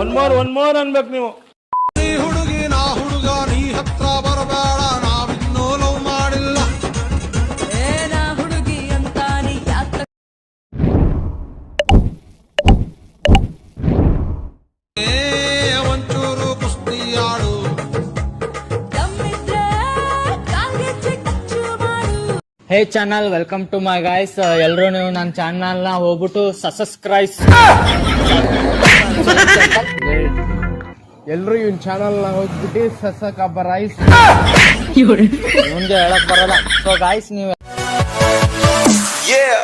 One more ಅನ್ಬೇಕು ನೀವು. ನೀ ಹುಡುಗಿ ನಾ ಹುಡುಗ ನೀ ಹತ್ರ ಬರಬೇಡ ನಾವಿನ್ನೂ ಲವ್ ಮಾಡಿಲ್ಲ. ನಾ ಹುಡುಗಿ ಅಂತ ನೀ ಯಾಕ ಒಂಚೂರು ಕುಸ್ತಿ ಆಡು. ದಮ್ಮಿದ್ರೆ ಕಾಲ್ಗೆ ಚಿಚ್ಚು ಮಾಡು. Hey channel, welcome to my guys. ಎಲ್ಲರೂ ನೀವು ನನ್ನ ಚಾನಲ್ ನ ಹೋಗ್ಬಿಟ್ಟು ಸಬ್ಸ್ಕ್ರೈಬ್. ಎಲ್ರು ಇವನ್ ಚಾನಲ್ ನ ಹೋಗ್ಬಿಟ್ಟು ಸಬ್ಸ್ಕ್ರೈಬ್. ಮುಂದೆ ಹೇಳಕ್ ಬರಲ್ಲ. ಸೊ ಗೈಸ್, ನೀವು Yeah.